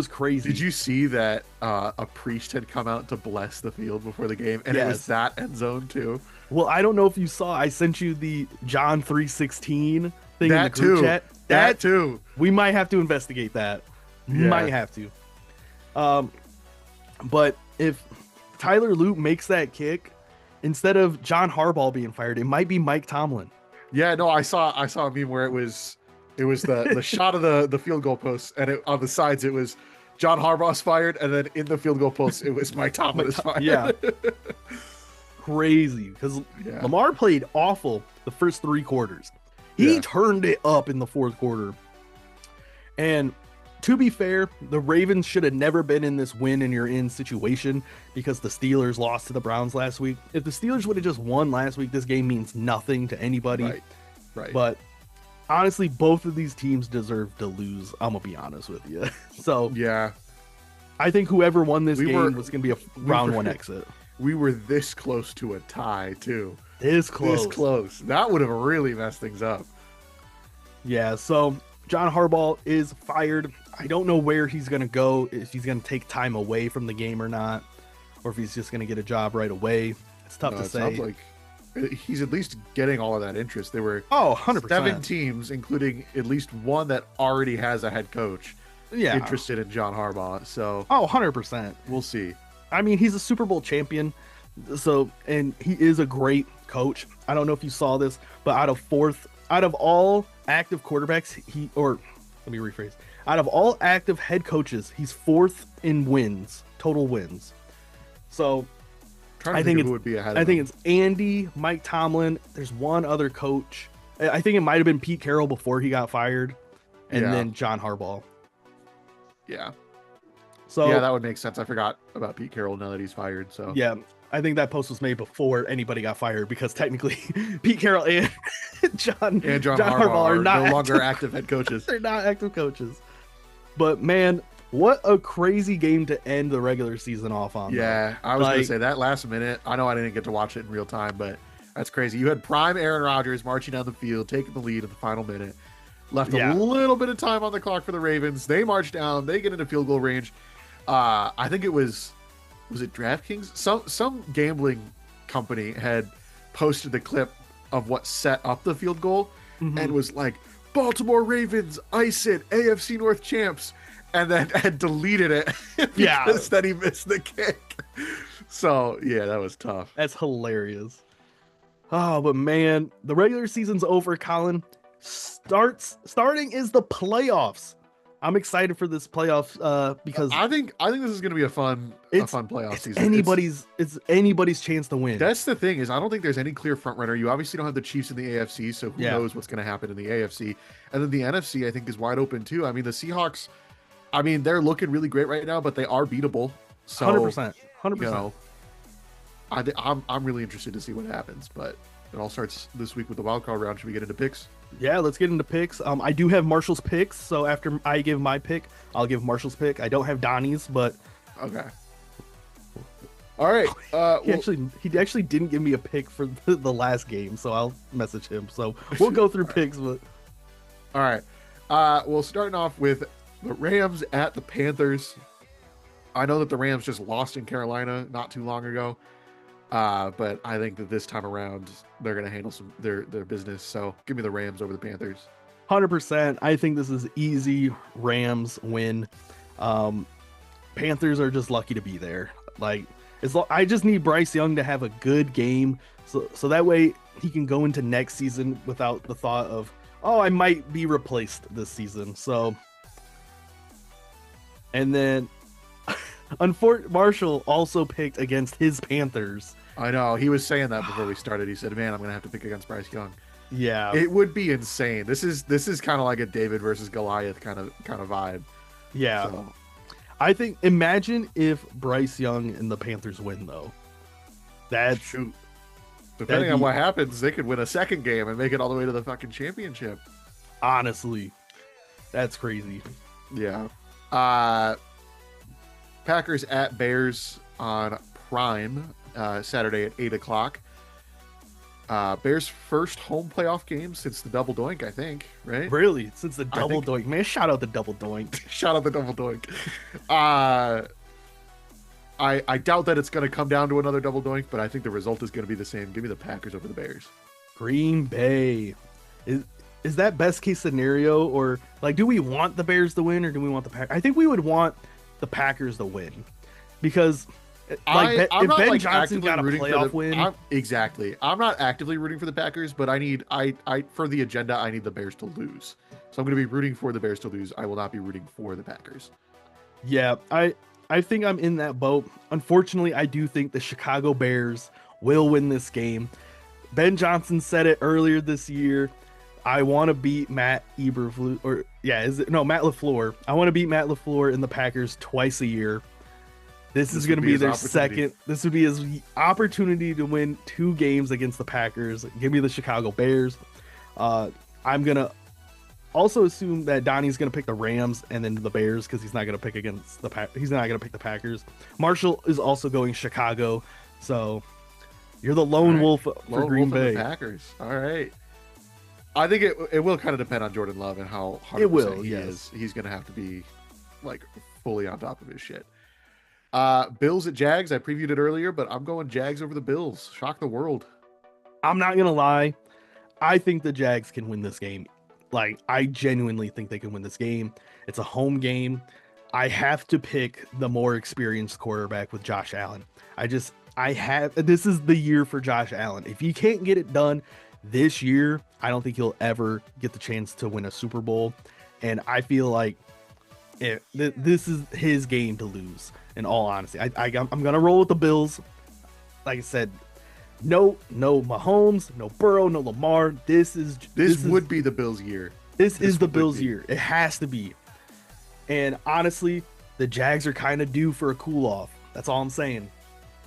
crazy." Did you see that a priest had come out to bless the field before the game, and it was Yes. that end zone too? Well, I don't know if you saw. I sent you the John 3:16 thing in the That group too. chat. That too. We might have to investigate that. Yeah. Might have to. But if Tyler Loop makes that kick, instead of John Harbaugh being fired, it might be Mike Tomlin. Yeah, no, I saw a meme where it was the shot of the field goal post, and on the sides it was John Harbaugh's fired, and then in the field goal post it was Mike Tomlin is fired. Yeah. Crazy, because Yeah. Lamar played awful the first 3 quarters. He Yeah. turned it up in the 4th quarter. And to be fair, the Ravens should have never been in this win and you're in situation because the Steelers lost to the Browns last week. If the Steelers would have just won last week, this game means nothing to anybody. Right. But honestly, both of these teams deserve to lose. I'm going to be honest with you. So Yeah, I think whoever won this We game were- was going to be a round were- 1 exit. we were this close to a tie too. This close. This close. That would have really messed things up. Yeah, so John Harbaugh is fired. I don't know where he's going to go, if he's going to take time away from the game or not, or if he's just going to get a job right away. It's tough to It say. sounds like he's at least getting all of that interest. There were Oh, 100%. 7 teams, including at least one that already has a head coach Yeah. interested in John Harbaugh. So Oh, 100%. we'll see. I mean, he's a Super Bowl champion. So, and he is a great coach. I don't know if you saw this, but out of all active quarterbacks, let me rephrase. Out of all active head coaches, he's 4th in wins, total wins. So, Trying I to think think of it's- who would be ahead. I of think him. it's Andy, Mike Tomlin. There's one other coach. I think it might have been Pete Carroll before he got fired, and Yeah. then John Harbaugh. Yeah. So Yeah, that would make sense. I forgot about Pete Carroll now that he's fired. So yeah, I think that post was made before anybody got fired because technically Pete Carroll and John Harbaugh are not no longer active head coaches. They're not active coaches. But man, what a crazy game to end the regular season off on. though. Yeah, I was going Like- to say that last minute. I know I didn't get to watch it in real time, but that's crazy. You had prime Aaron Rodgers marching down the field, taking the lead in the final minute. Left Yeah. a little bit of time on the clock for the Ravens. They march down. They get into field goal range. I think it was it DraftKings? Some gambling company had posted the clip of what set up the field goal Mhm. and was like, Baltimore Ravens, ice it, AFC North champs, and then had deleted it Yeah. because then he missed the kick. So yeah, that was tough. That's hilarious. Oh, but man, the regular season's over, Colin. Starting is the playoffs. I'm excited for this playoff because I think this is going to be a fun playoff it's season. it's anybody's chance to win. That's the thing is I don't think there's any clear front runner. You obviously don't have the Chiefs in the AFC, so who Yeah. knows what's going to happen in the AFC. And then the NFC I think is wide open too. I mean the Seahawks, I mean they're looking really great right now, but they are beatable. So 100%. 100%. you know, I'm really interested to see what happens. But it all starts this week with the wild card round. Should we get into picks? Yeah, let's get into picks. I do have Marshall's picks, so after I give my pick, I'll give Marshall's pick. I don't have Donnie's, but Okay. All right. he actually didn't give me a pick for the last game, so I'll message him. So we'll go through picks, but All right. Well, starting off with the Rams at the Panthers. I know that the Rams just lost in Carolina not too long ago, but I think that this time around they're going to handle their business. So give me the Rams over the Panthers. 100%. I think this is easy Rams win. Panthers are just lucky to be there. Like I just need Bryce Young to have a good game, so that way he can go into next season without the thought of, oh, I might be replaced this season. So, and then Marshall also picked against his Panthers. I know he was saying that before we started. He said, "Man, I'm going to have to pick against Bryce Young." Yeah, It would be insane. This is kind of like a David versus Goliath kind of vibe. yeah. So, I think imagine if Bryce Young and the Panthers win though. That's shoot. Depending on what happens, they could win a second game and make it all the way to the fucking championship. honestly, that's crazy. Yeah. Packers at Bears on Prime Saturday at 8 o'clock. Bears' first home playoff game since the double doink, I think, right? Really? Since the double doink. Man, shout out the double doink. Shout out the double doink. I doubt that it's going to come down to another double doink, but I think the result is going to be the same. Give me the Packers over the Bears. Green Bay. Is that best case scenario, or like, do we want the Bears to win, or do we want the Packers? I think we would want the Packers to win, because like if Ben Johnson got a playoff win, exactly. I'm not actively rooting for the Packers, but I for the agenda, I need the Bears to lose. So I'm going to be rooting for the Bears to lose. I will not be rooting for the Packers. Yeah, I think I'm in that boat. Unfortunately, I do think the Chicago Bears will win this game. Ben Johnson said it earlier this year. I want to beat Matt Eberflus, Matt LaFleur. I want to beat Matt LaFleur and the Packers twice a year. This is going to be their second. This would be his opportunity to win 2 games against the Packers. Give me the Chicago Bears. I'm going to also assume that Donnie's going to pick the Rams and then the Bears, because he's not going to pick against he's not going to pick the Packers. Marshall is also going Chicago. So you're the lone wolf for Green Bay. Packers. All right. I think it will kind of depend on Jordan Love and how hard he is. He's going to have to be like fully on top of his shit. Bills at Jags. I previewed it earlier, but I'm going Jags over the Bills. Shock the world. I'm not going to lie. I think the Jags can win this game. Like, I genuinely think they can win this game. It's a home game. I have to pick the more experienced quarterback with Josh Allen. This is the year for Josh Allen. If he can't get it done this year, I don't think he'll ever get the chance to win a Super Bowl. And I feel like this is his game to lose, in all honesty. I'm going to roll with the Bills. Like I said, no Mahomes, no Burrow, no Lamar. This would be the Bills' year. This is the Bills' year. It has to be. And honestly, the Jags are kind of due for a cool off. That's all I'm saying.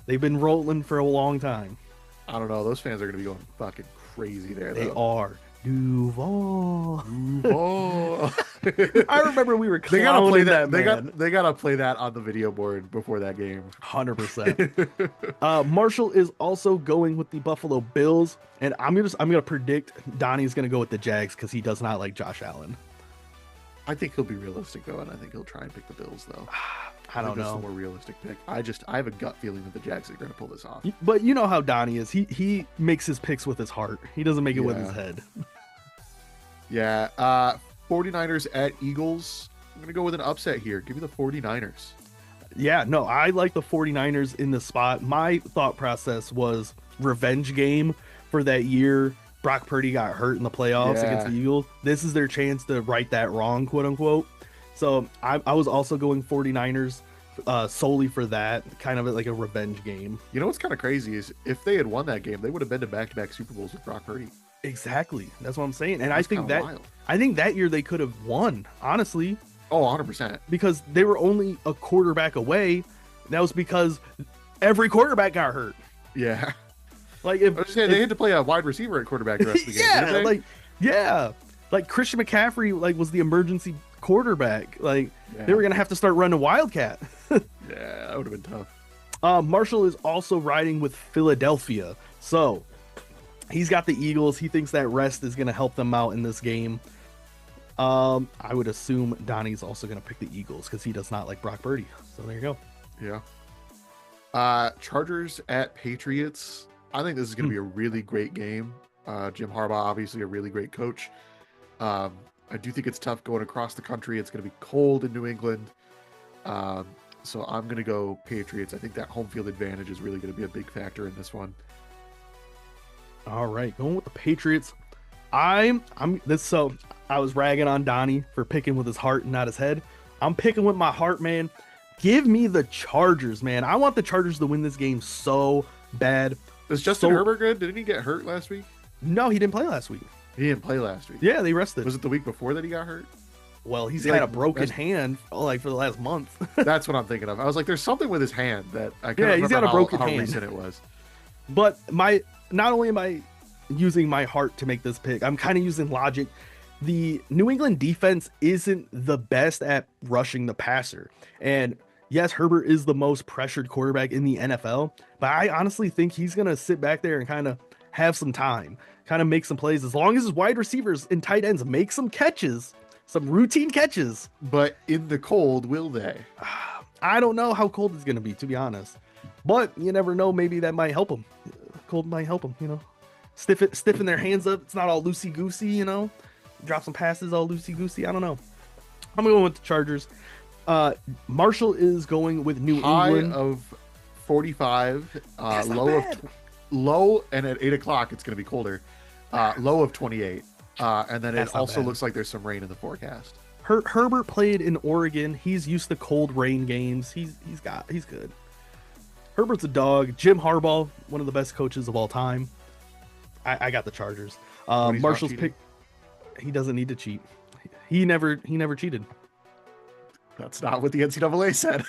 They've been rolling for a long time. I don't know. Those fans are going to be going fucking crazy there. They are. Duval. Duval. I remember we were clowning that man. They gotta play that on the video board before that game. 100%. Marshall is also going with the Buffalo Bills, and I'm gonna predict Donnie's gonna go with the Jags because he does not like Josh Allen. I think he'll be realistic though, and I think he'll try and pick the Bills though. I don't know. That's the more realistic pick. I have a gut feeling that the Jags are going to pull this off. But you know how Donnie is. He makes his picks with his heart. He doesn't make it with his head. Yeah. 49ers at Eagles. I'm going to go with an upset here. Give me the 49ers. Yeah, no, I like the 49ers in this spot. My thought process was revenge game for that year Brock Purdy got hurt in the playoffs against the Eagles. This is their chance to right that wrong, quote unquote. So I was also going 49ers solely for that, kind of like a revenge game. You know what's kind of crazy is if they had won that game, they would have been to back-to-back Super Bowls with Brock Purdy. Exactly. That's what I'm saying. And I think that year they could have won, honestly. Oh, 100%. Because they were only a quarterback away. That was because every quarterback got hurt. Yeah. Like they had to play a wide receiver at quarterback the rest of the game. Like Christian McCaffrey was the emergency quarterback. They were gonna have to start running Wildcat. Yeah, that would have been tough. Marshall is also riding with Philadelphia, so he's got the Eagles. He thinks that rest is gonna help them out in this game. I would assume Donnie's also gonna pick the Eagles because he does not like Brock Purdy. So there you go. Yeah. Chargers at Patriots. I think this is gonna be a really great game. Jim Harbaugh, obviously a really great coach. I do think it's tough going across the country. It's going to be cold in New England. So I'm going to go Patriots. I think that home field advantage is really going to be a big factor in this one. All right, going with the Patriots. I was ragging on Donnie for picking with his heart and not his head. I'm picking with my heart, man. Give me the Chargers, man. I want the Chargers to win this game so bad. Is Justin Herbert good? Didn't he get hurt last week? No, he didn't play last week. He didn't play last week. Yeah, they rested. Was it the week before that he got hurt? Well, he's had a broken hand for the last month. That's what I'm thinking of. I was like, there's something with his hand that I can't remember he's got a broken hand. How recent it was. But not only am I using my heart to make this pick, I'm kind of using logic. The New England defense isn't the best at rushing the passer. And yes, Herbert is the most pressured quarterback in the NFL, but I honestly think he's going to sit back there and kind of have some time, kind of make some plays. As long as his wide receivers and tight ends make some catches, some routine catches. But in the cold, will they? I don't know how cold it's going to be, to be honest. But you never know. Maybe that might help them. Cold might help them, you know. Stiffen their hands up. It's not all loosey-goosey, you know. Drop some passes all loosey-goosey. I don't know. I'm going with the Chargers. Marshall is going with New England. High of 45, low, and at 8 o'clock it's going to be colder. Low of 28, and then it also looks like there's some rain in the forecast. Herbert played in Oregon. He's used to cold rain games. He's good. Herbert's a dog. Jim Harbaugh, one of the best coaches of all time. I got the Chargers. Marshall's pick. He doesn't need to cheat. He never cheated. That's not what the NCAA said.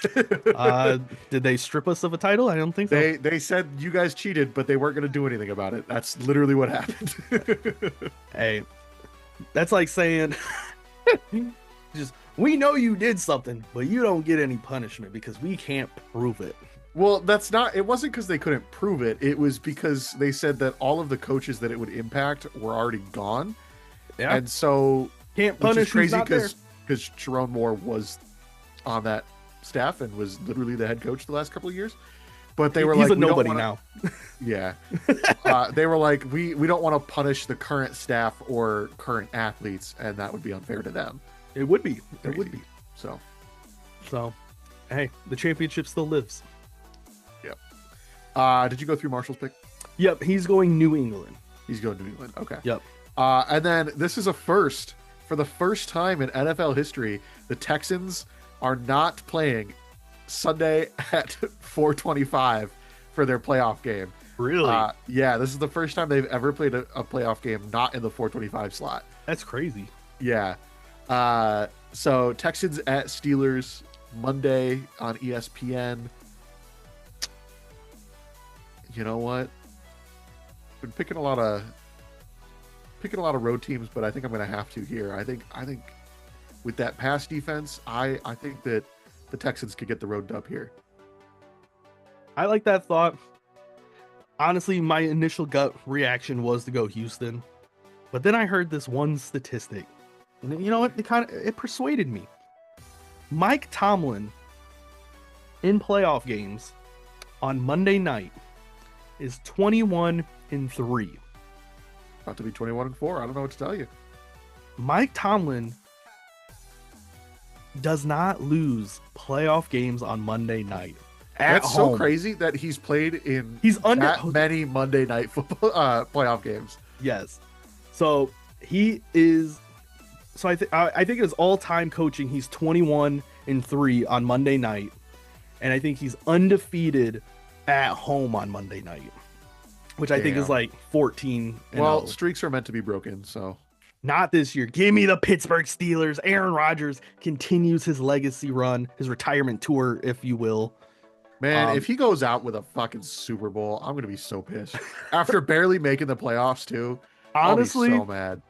Did they strip us of a title? I don't think so. They said you guys cheated, but they weren't going to do anything about it. That's literally what happened. Hey, that's like saying, just, we know you did something, but you don't get any punishment because we can't prove it. Well, it wasn't because they couldn't prove it. It was because they said that all of the coaches that it would impact were already gone. Yeah. And so can't punish crazy because Sharon Moore was on that staff and was literally the head coach the last couple of years. But they were he's a nobody now. Yeah. They were like, we don't want to punish the current staff or current athletes, and that would be unfair to them. It would be. It would be. So, hey, the championship still lives. Yep. Did you go through Marshall's pick? Yep, he's going New England. He's going to New England. Okay. Yep. And then this is a first. For the first time in NFL history, the Texans are not playing Sunday at 4:25 for their playoff game. Really? Yeah, this is the first time they've ever played a playoff game not in the 4:25 slot. That's crazy. Yeah. So Texans at Steelers Monday on ESPN. You know what? Been picking a lot of road teams, but I think I'm going to have to here. I think with that pass defense, I think that the Texans could get the road dub here. I like that thought. Honestly, my initial gut reaction was to go Houston, but then I heard this one statistic, and you know what? It persuaded me. Mike Tomlin in playoff games on Monday night is 21-3. About to be 21-4. I don't know what to tell you. Mike Tomlin does not lose playoff games on Monday night. That's home. So crazy that he's played in many Monday night football playoff games. Yes. So he is. So I think his all-time coaching, he's 21-3 on Monday night, and I think he's undefeated at home on Monday night, which I think is like 14. Well, streaks are meant to be broken, so. Not this year. Give me the Pittsburgh Steelers. Aaron Rodgers continues his legacy run, his retirement tour, if you will. Man, if he goes out with a fucking Super Bowl, I'm going to be so pissed. After barely making the playoffs, too. Honestly, I'll be so mad.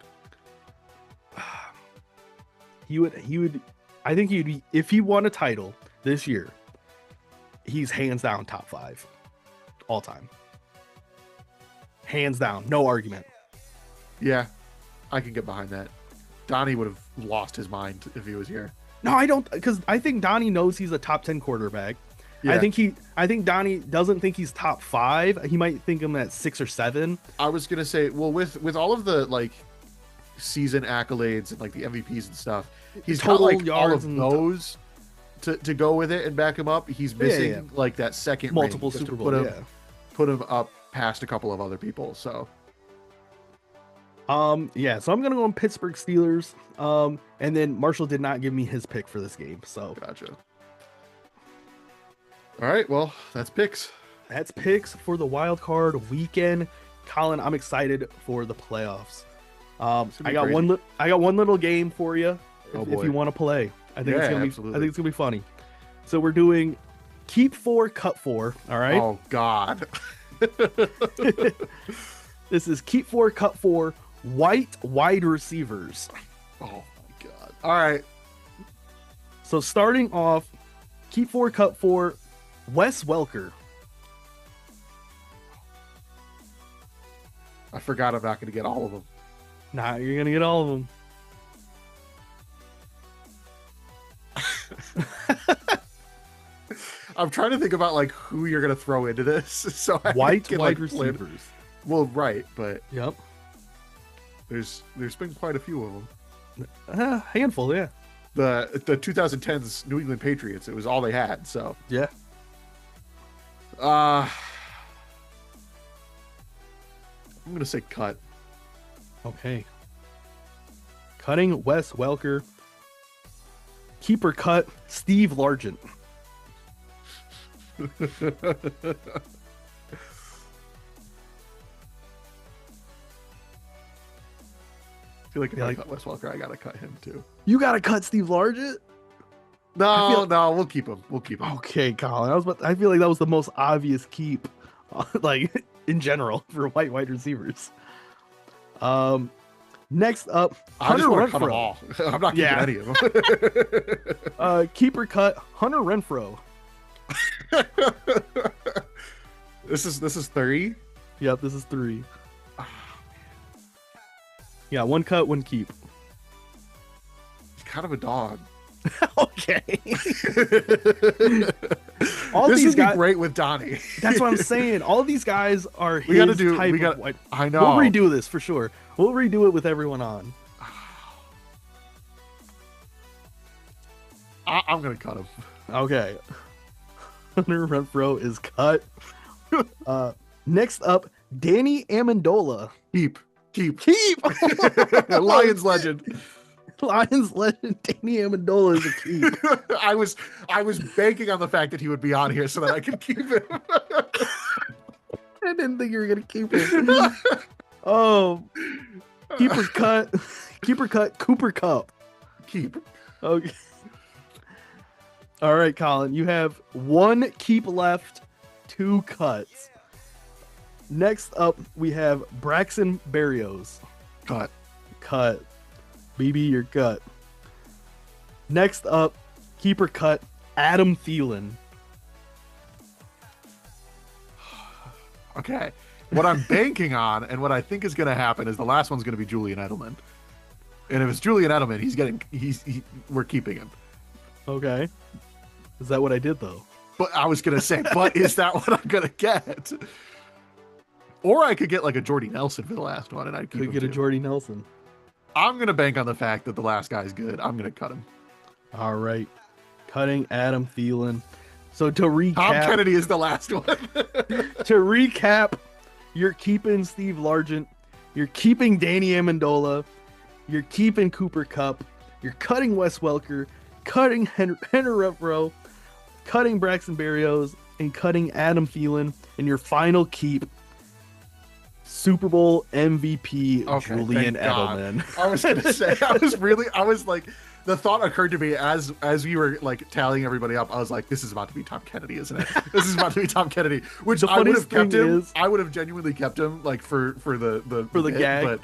He would, I think he'd be, if he won a title this year, he's hands down top 5 all time. Hands down, no argument. Yeah, I can get behind that. Donnie would have lost his mind if he was here. No, I don't, because I think Donnie knows he's a top 10 quarterback. Yeah. I think Donnie doesn't think he's top 5. He might think him at 6 or 7. I was gonna say, well, with all of the like season accolades and like the MVPs and stuff, he's got like all of those to go with it and back him up. He's missing like that second multiple Super Bowl. Put him up past a couple of other people. So so I'm gonna go on Pittsburgh Steelers. And then Marshall did not give me his pick for this game. So gotcha. All right, well, that's picks. That's picks for the wild card weekend. Colin, I'm excited for the playoffs. I got one little game for you if you want to play. I think it's gonna be funny. So we're doing keep 4, cut 4. All right. Oh God. This is keep 4, cut 4. White wide receivers. Oh my God. All right. So starting off Keep 4, cut 4, Wes Welker. I forgot I'm not going to get all of them. Nah, you're gonna get all of them. I'm trying to think about like who you're going to throw into this. So I White can, wide like, plan- receivers. Well, right, but Yep. there's been quite a few of them. Handful, yeah. The 2010s New England Patriots, it was all they had. So Yeah. I'm gonna say cut. Okay. Cutting Wes Welker. Keeper cut Steve Largent. I feel like if I cut Wes Welker, I gotta cut him too. You gotta cut Steve Largent? No, we'll keep him. We'll keep him. Okay, Colin. I feel like that was the most obvious keep, like in general for white wide receivers. Next up, I just Hunter want to cut them Renfro. all. I'm not keeping any of them. Keeper cut Hunter Renfro. This is 3. Yep, this is 3. Yeah, 1 cut, 1 keep. He's kind of a dog. Okay. All this these would be guys, great with Donnie. that's what I'm saying. All these guys are his We gotta do. type We got. of white. I know. We'll redo this for sure. We'll redo it with everyone on. I'm gonna cut him. Okay. Hunter Renfro is cut. Next up, Danny Amendola. Keep. Lions legend. Lions legend Danny Amendola is a keep. I was banking on the fact that he would be on here so that I could keep him. I didn't think you were gonna keep it. Oh, keeper cut Cooper Cup. Keep. Okay. All right, Colin, you have 1 keep left, 2 cuts. Next up, we have Braxton Berrios. Cut. BB, you're cut. Next up, keeper cut Adam Thielen. Okay. What I'm banking on and what I think is going to happen is the last one's going to be Julian Edelman. And if it's Julian Edelman, we're keeping him. Okay. Is that what I did though? But I was going to say, but is that what I'm going to get? Or I could get like a Jordy Nelson for the last one and I'd keep him get a too. Jordy Nelson. I'm going to bank on the fact that the last guy's good. I'm going to cut him. All right. Cutting Adam Thielen. So to recap, Tom Kennedy is the last one. to recap, you're keeping Steve Largent, you're keeping Danny Amendola, you're keeping Cooper Kupp, you're cutting Wes Welker, cutting Henry Renfro, cutting Braxton Berrios, and cutting Adam Thielen, and your final keep, Super Bowl MVP Julian Edelman. I was going to say, I was like, the thought occurred to me as we were like tallying everybody up. I was like, this is about to be Tom Kennedy, isn't it? This is about to be Tom Kennedy, which I would have kept him. I would have genuinely kept him like for the gag.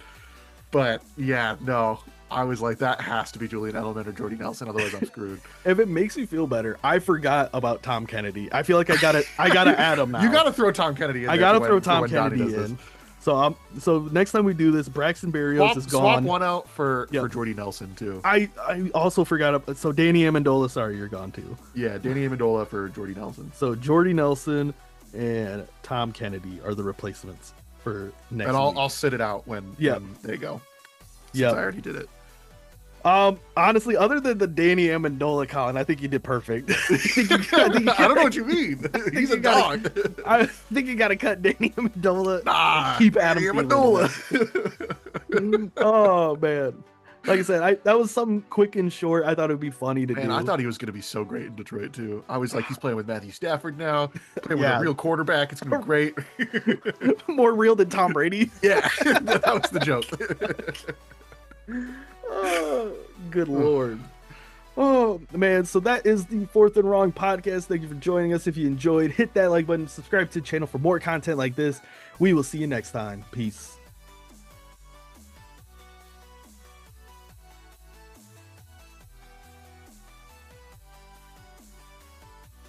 But yeah, no. I was like, that has to be Julian Edelman or Jordy Nelson, otherwise I'm screwed. If it makes you feel better, I forgot about Tom Kennedy. I feel like I gotta add him now. You gotta throw Tom Kennedy in. I gotta throw Tom Kennedy in. So next time we do this, Braxton Berrios is gone. Swap one out for Jordy Nelson too. I also forgot. So Danny Amendola, sorry, you're gone too. Yeah, Danny Amendola for Jordy Nelson. So Jordy Nelson and Tom Kennedy are the replacements for next. And week. I'll sit it out when they go. Yeah, I already did it. Honestly, other than the Danny Amendola, Colin, I think you did perfect. I don't know what you mean. He's a dog. I think you got to cut Danny Amendola. Nah, keep Adam Amendola. Oh man, like I said, that was something quick and short. I thought it would be funny to do. I thought he was going to be so great in Detroit too. I was like, he's playing with Matthew Stafford now, playing with a real quarterback. It's going to be great. More real than Tom Brady. Yeah, that was the joke. Oh, good Lord. Oh, man. So that is the Fourth and Wrong podcast. Thank you for joining us. If you enjoyed, hit that like button, subscribe to the channel for more content like this. We will see you next time. Peace.